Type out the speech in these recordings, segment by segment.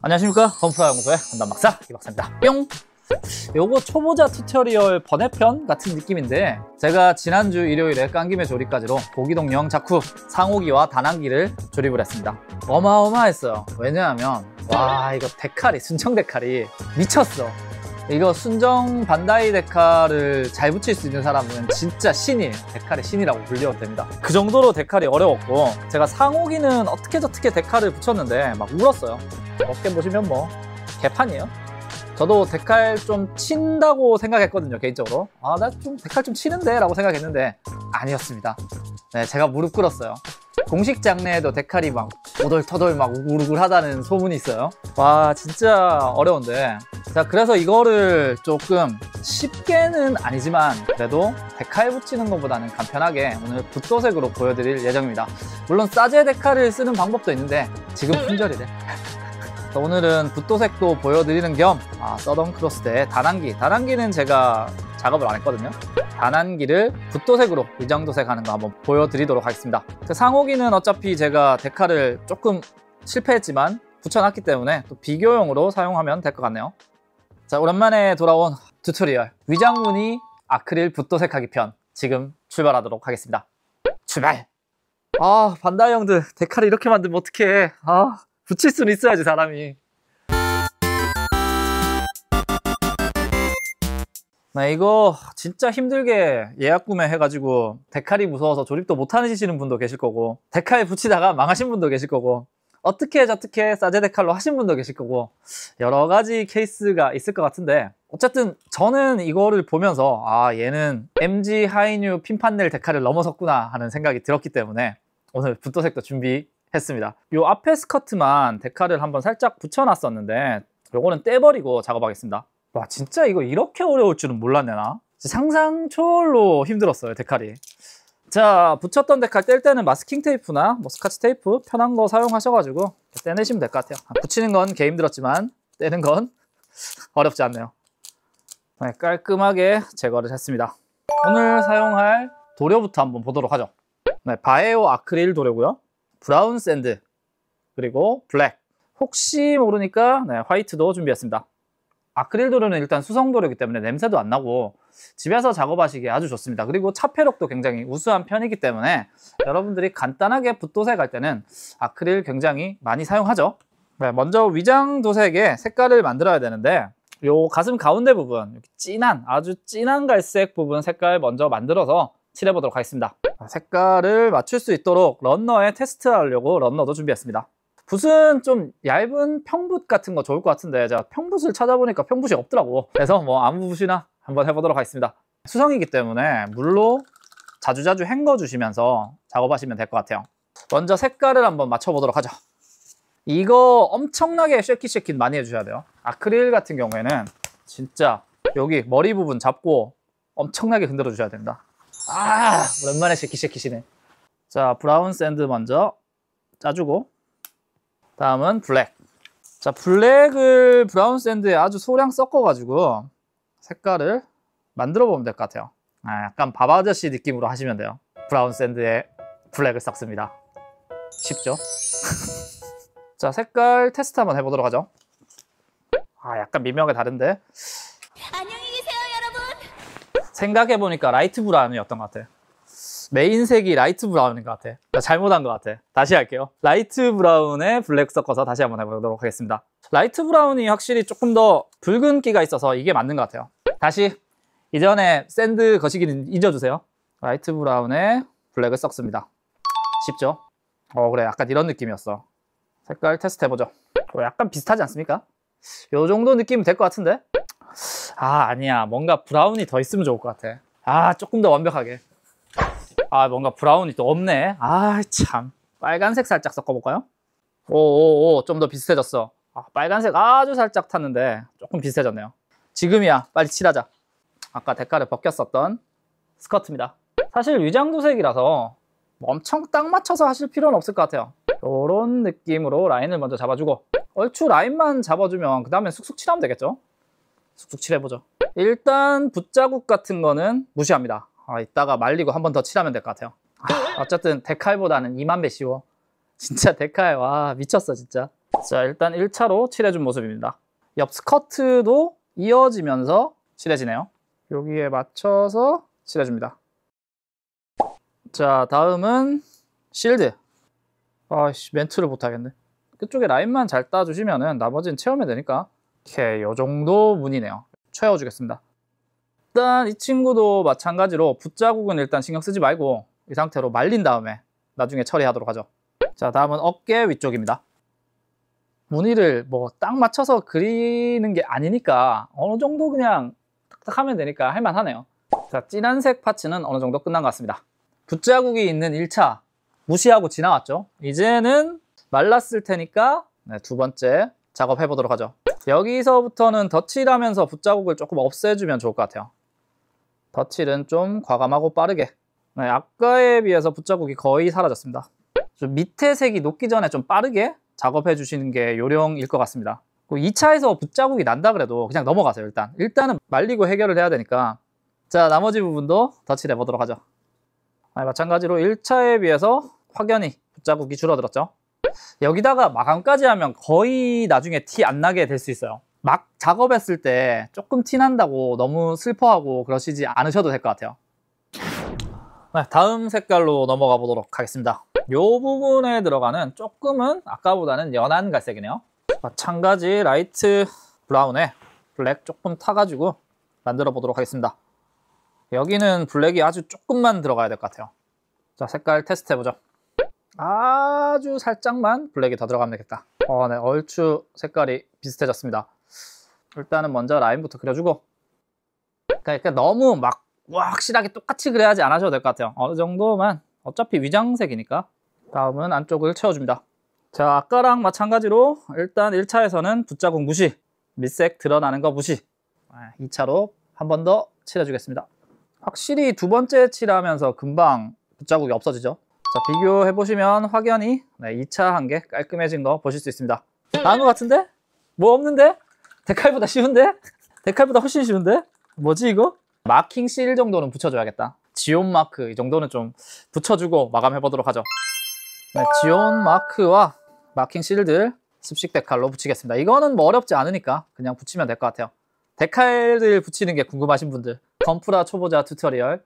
안녕하십니까, 건프라연구소의 건담박사 이박사입니다. 뿅! 요거 초보자 튜토리얼 번외편 같은 느낌인데, 제가 지난주 일요일에 깐김의 조립까지로 고기동용 자쿠 상호기와 단항기를 조립을 했습니다. 어마어마했어요. 왜냐하면 와, 이거 데칼이, 순정 데칼이 미쳤어. 이거 순정 반다이 데칼을 잘 붙일 수 있는 사람은 진짜 신이에요. 데칼의 신이라고 불려도 됩니다. 그 정도로 데칼이 어려웠고, 제가 상호기는 어떻게 저떻게 데칼을 붙였는데 막 울었어요. 어깨 보시면 뭐 개판이에요. 저도 데칼 좀 친다고 생각했거든요, 개인적으로. 아, 나 좀 데칼 좀 치는데 라고 생각했는데 아니었습니다. 네, 제가 무릎 꿇었어요. 공식 장르에도 데칼이 막 오돌터돌 막 우글우글하다는 소문이 있어요. 와, 진짜 어려운데. 자, 그래서 이거를 조금 쉽게는 아니지만 그래도 데칼 붙이는 것보다는 간편하게 오늘 붓도색으로 보여드릴 예정입니다. 물론 사제 데칼을 쓰는 방법도 있는데 지금 품절이래. 오늘은 붓도색도 보여드리는 겸 서던 크로스 대 단항기는 제가 작업을 안 했거든요. 단항기를 붓도색으로 위장도색 하는 거 한번 보여드리도록 하겠습니다. 그 상호기는 어차피 제가 데칼을 조금 실패했지만 붙여놨기 때문에 또 비교용으로 사용하면 될 것 같네요. 자, 오랜만에 돌아온 튜토리얼 위장무늬 아크릴 붓도색하기 편 지금 출발하도록 하겠습니다. 출발! 아, 반다이 형들 데칼을 이렇게 만들면 어떡해. 붙일 수는 있어야지, 사람이. 네, 이거 진짜 힘들게 예약 구매해가지고 데칼이 무서워서 조립도 못하시는 분도 계실 거고, 데칼 붙이다가 망하신 분도 계실 거고, 어떻게 저떻게 사제 데칼로 하신 분도 계실 거고, 여러 가지 케이스가 있을 것 같은데, 어쨌든 저는 이거를 보면서 얘는 MG 하이뉴 핀판넬 데칼을 넘어섰구나 하는 생각이 들었기 때문에 오늘 붓도색도 준비했습니다. 요 앞에 스커트만 데칼을 한번 살짝 붙여놨었는데 요거는 떼버리고 작업하겠습니다. 와, 진짜 이거 이렇게 어려울 줄은 몰랐네, 나. 상상 초월로 힘들었어요, 데칼이. 자, 붙였던 데칼 뗄 때는 마스킹 테이프나 뭐 스카치 테이프 편한 거 사용하셔가지고 떼내시면 될 것 같아요. 붙이는 건 개 힘들었지만 떼는 건 어렵지 않네요. 네, 깔끔하게 제거를 했습니다. 오늘 사용할 도료부터 한번 보도록 하죠. 네, 바에오 아크릴 도료고요. 브라운 샌드, 그리고 블랙, 혹시 모르니까 화이트도 준비했습니다. 아크릴 도료는 일단 수성 도료이기 때문에 냄새도 안 나고 집에서 작업하시기에 아주 좋습니다. 그리고 차폐력도 굉장히 우수한 편이기 때문에 여러분들이 간단하게 붓도색 할 때는 아크릴 굉장히 많이 사용하죠. 네, 먼저 위장 도색에 색깔을 만들어야 되는데, 요 가슴 가운데 부분, 이렇게 아주 진한 갈색 부분 색깔 먼저 만들어서 칠해보도록 하겠습니다. 색깔을 맞출 수 있도록 런너에 테스트하려고 런너도 준비했습니다. 붓은 좀 얇은 평붓 같은 거 좋을 것 같은데 제가 평붓을 찾아보니까 평붓이 없더라고. 그래서 뭐 아무 붓이나 한번 해보도록 하겠습니다. 수성이기 때문에 물로 자주자주 헹궈 주시면서 작업하시면 될 것 같아요. 먼저 색깔을 한번 맞춰보도록 하죠. 이거 엄청나게 쉐킷쉐킷 많이 해주셔야 돼요. 아크릴 같은 경우에는 진짜 여기 머리 부분 잡고 엄청나게 흔들어 주셔야 됩니다. 오랜만에 쉐킷쉐킷이네. 자, 브라운 샌드 먼저 짜주고, 다음은 블랙. 자, 블랙을 브라운 샌드에 아주 소량 섞어가지고 색깔을 만들어 보면 될 것 같아요. 약간 밥 아저씨 느낌으로 하시면 돼요. 브라운 샌드에 블랙을 섞습니다. 쉽죠? 자, 색깔 테스트 한번 해보도록 하죠. 약간 미묘하게 다른데. 안녕히 계세요, 여러분. 생각해보니까 라이트 브라운이었던 것 같아. 메인색이 라이트 브라운인 것 같아. 잘못한 것 같아. 다시 할게요. 라이트 브라운에 블랙 섞어서 다시 한번 해보도록 하겠습니다. 라이트 브라운이 확실히 조금 더 붉은기가 있어서 이게 맞는 것 같아요. 다시 이전에 샌드 거시기는 잊어주세요. 라이트 브라운에 블랙을 섞습니다. 쉽죠? 그래, 약간 이런 느낌이었어. 색깔 테스트 해보죠. 약간 비슷하지 않습니까? 요 정도 느낌이 될 것 같은데? 아니야. 뭔가 브라운이 더 있으면 좋을 것 같아. 조금 더 완벽하게. 뭔가 브라운이 또 없네. 참. 빨간색 살짝 섞어볼까요? 오, 좀 더 비슷해졌어. 빨간색 아주 살짝 탔는데 조금 비슷해졌네요. 지금이야. 빨리 칠하자. 아까 데칼을 벗겼었던 스커트입니다. 사실 위장도색이라서 엄청 딱 맞춰서 하실 필요는 없을 것 같아요. 이런 느낌으로 라인을 먼저 잡아주고, 얼추 라인만 잡아주면 그 다음에 쑥쑥 칠하면 되겠죠? 쑥쑥 칠해보죠. 일단 붓자국 같은 거는 무시합니다. 이따가 말리고 한 번 더 칠하면 될 것 같아요. 어쨌든 데칼보다는 2만 배 쉬워. 진짜 데칼, 와, 미쳤어 진짜. 자, 일단 1차로 칠해준 모습입니다. 옆 스커트도 이어지면서 칠해지네요. 여기에 맞춰서 칠해줍니다. 자, 다음은 실드. 아이씨, 멘트를 못하겠네. 그쪽에 라인만 잘 따주시면은 나머지는 채우면 되니까. 오케이, 요 정도 무늬네요. 채워주겠습니다. 일단 이 친구도 마찬가지로 붓자국은 일단 신경 쓰지 말고 이 상태로 말린 다음에 나중에 처리하도록 하죠. 자, 다음은 어깨 위쪽입니다. 무늬를 뭐 딱 맞춰서 그리는 게 아니니까 어느 정도 그냥 탁탁 하면 되니까 할만하네요. 자, 진한색 파츠는 어느 정도 끝난 것 같습니다. 붓자국이 있는 1차 무시하고 지나왔죠. 이제는 말랐을 테니까 두 번째 작업해 보도록 하죠. 여기서부터는 덧칠하면서 붓자국을 조금 없애주면 좋을 것 같아요. 덧칠은 좀 과감하고 빠르게. 아까에 비해서 붓자국이 거의 사라졌습니다. 좀 밑에 색이 녹기 전에 좀 빠르게 작업해 주시는 게 요령일 것 같습니다. 2차에서 붓자국이 난다 그래도 그냥 넘어가세요. 일단은 말리고 해결을 해야 되니까. 자, 나머지 부분도 덧칠해 보도록 하죠. 마찬가지로 1차에 비해서 확연히 붓자국이 줄어들었죠. 여기다가 마감까지 하면 거의 나중에 티 안 나게 될 수 있어요. 막 작업했을 때 조금 티 난다고 너무 슬퍼하고 그러시지 않으셔도 될 것 같아요. 다음 색깔로 넘어가 보도록 하겠습니다. 이 부분에 들어가는 조금은 아까보다는 연한 갈색이네요. 마찬가지 라이트 브라운에 블랙 조금 타가지고 만들어 보도록 하겠습니다. 여기는 블랙이 아주 조금만 들어가야 될 것 같아요. 자, 색깔 테스트 해보죠. 아주 살짝만 블랙이 더 들어가면 되겠다. 네, 얼추 색깔이 비슷해졌습니다. 일단은 먼저 라인부터 그려주고, 그러니까 너무 막 확실하게 똑같이 그려야지 않으셔도 될 것 같아요. 어느 정도만, 어차피 위장색이니까. 다음은 안쪽을 채워줍니다. 자, 아까랑 마찬가지로 일단 1차에서는 붓자국 무시, 밑색 드러나는 거 무시. 2차로 한 번 더 칠해주겠습니다. 확실히 두 번째 칠하면서 금방 붓자국이 없어지죠. 자, 비교해보시면 확연히 2차 한 개 깔끔해진 거 보실 수 있습니다. 나은 것 같은데? 뭐 없는데? 데칼보다 쉬운데? 데칼보다 훨씬 쉬운데? 뭐지 이거? 마킹 실 정도는 붙여줘야겠다. 지온 마크 이 정도는 좀 붙여주고 마감해보도록 하죠. 지온 마크와 마킹 실들 습식 데칼로 붙이겠습니다. 이거는 뭐 어렵지 않으니까 그냥 붙이면 될 것 같아요. 데칼들 붙이는 게 궁금하신 분들, 건프라 초보자 튜토리얼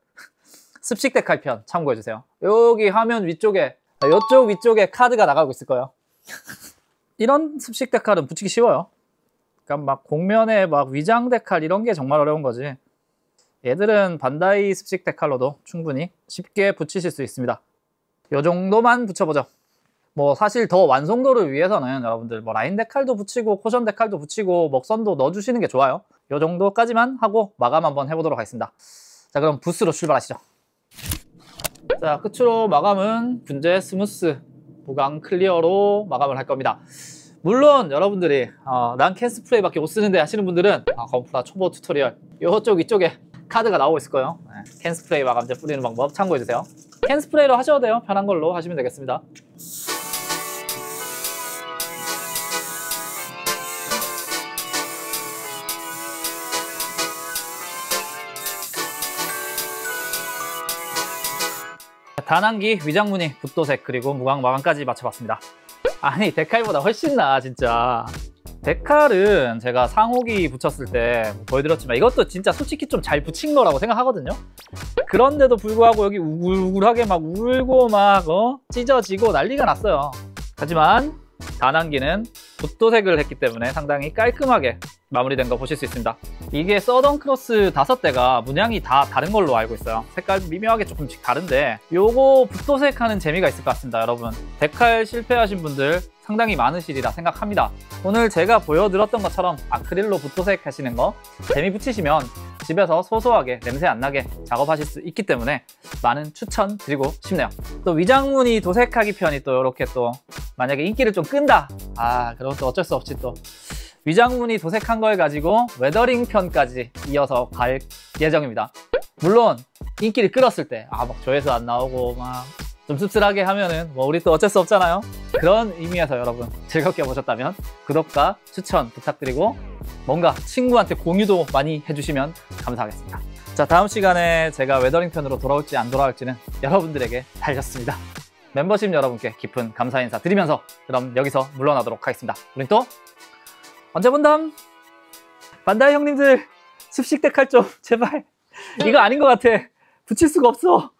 습식 데칼 편 참고해주세요. 여기 화면 위쪽에, 이쪽 위쪽에 카드가 나가고 있을 거예요. 이런 습식 데칼은 붙이기 쉬워요. 그러니까 막 곡면에 막 위장 데칼 이런 게 정말 어려운 거지. 얘들은 반다이 습식 데칼로도 충분히 쉽게 붙이실 수 있습니다. 이 정도만 붙여보죠. 뭐 사실 더 완성도를 위해서는 여러분들 뭐 라인 데칼도 붙이고 코션 데칼도 붙이고 먹선도 넣어주시는 게 좋아요. 이 정도까지만 하고 마감 한번 해보도록 하겠습니다. 자, 그럼 붓으로 출발하시죠. 자, 끝으로 마감은 분재 스무스 무광 클리어로 마감을 할 겁니다. 물론 여러분들이 난 캔 스프레이밖에 못 쓰는데 하시는 분들은 건프라 초보 튜토리얼 이쪽 이쪽에 카드가 나오고 있을 거예요. 캔 스프레이 마감제 뿌리는 방법 참고해주세요. 캔 스프레이로 하셔도 돼요. 편한 걸로 하시면 되겠습니다. 단한기, 위장무늬, 붓도색 그리고 무광 마감까지 맞춰봤습니다. 아니 데칼보다 훨씬 나아 진짜. 데칼은 제가 상호기 붙였을 때 보여드렸지만 이것도 진짜 솔직히 좀 잘 붙인 거라고 생각하거든요. 그런데도 불구하고 여기 우글우글하게 막 울고 막 찢어지고 난리가 났어요. 하지만 단한기는 붓도색을 했기 때문에 상당히 깔끔하게 마무리된 거 보실 수 있습니다. 이게 서던 크로스 5대가 문양이 다 다른 걸로 알고 있어요. 색깔도 미묘하게 조금씩 다른데 요거 붓도색 하는 재미가 있을 것 같습니다. 여러분 데칼 실패하신 분들 상당히 많으시리라 생각합니다. 오늘 제가 보여드렸던 것처럼 아크릴로 붓도색 하시는 거 재미 붙이시면 집에서 소소하게 냄새 안 나게 작업하실 수 있기 때문에 많은 추천 드리고 싶네요. 또 위장무늬 도색하기 편이 또 이렇게 또 만약에 인기를 좀 끈다, 그럼 또 어쩔 수 없이 또 위장무늬 도색한 걸 가지고 웨더링 편까지 이어서 갈 예정입니다. 물론 인기를 끌었을 때 막 조회수 안 나오고 막 좀 씁쓸하게 하면은 뭐 우리 또 어쩔 수 없잖아요. 그런 의미에서 여러분 즐겁게 보셨다면 구독과 추천 부탁드리고 뭔가 친구한테 공유도 많이 해주시면 감사하겠습니다. 자, 다음 시간에 제가 웨더링 편으로 돌아올지 안 돌아올지는 여러분들에게 달렸습니다. 멤버십 여러분께 깊은 감사 인사 드리면서 그럼 여기서 물러나도록 하겠습니다. 우린 또 언제 본담? 반다이 형님들 습식 데칼 좀 제발. 이거 아닌 것 같아. 붙일 수가 없어.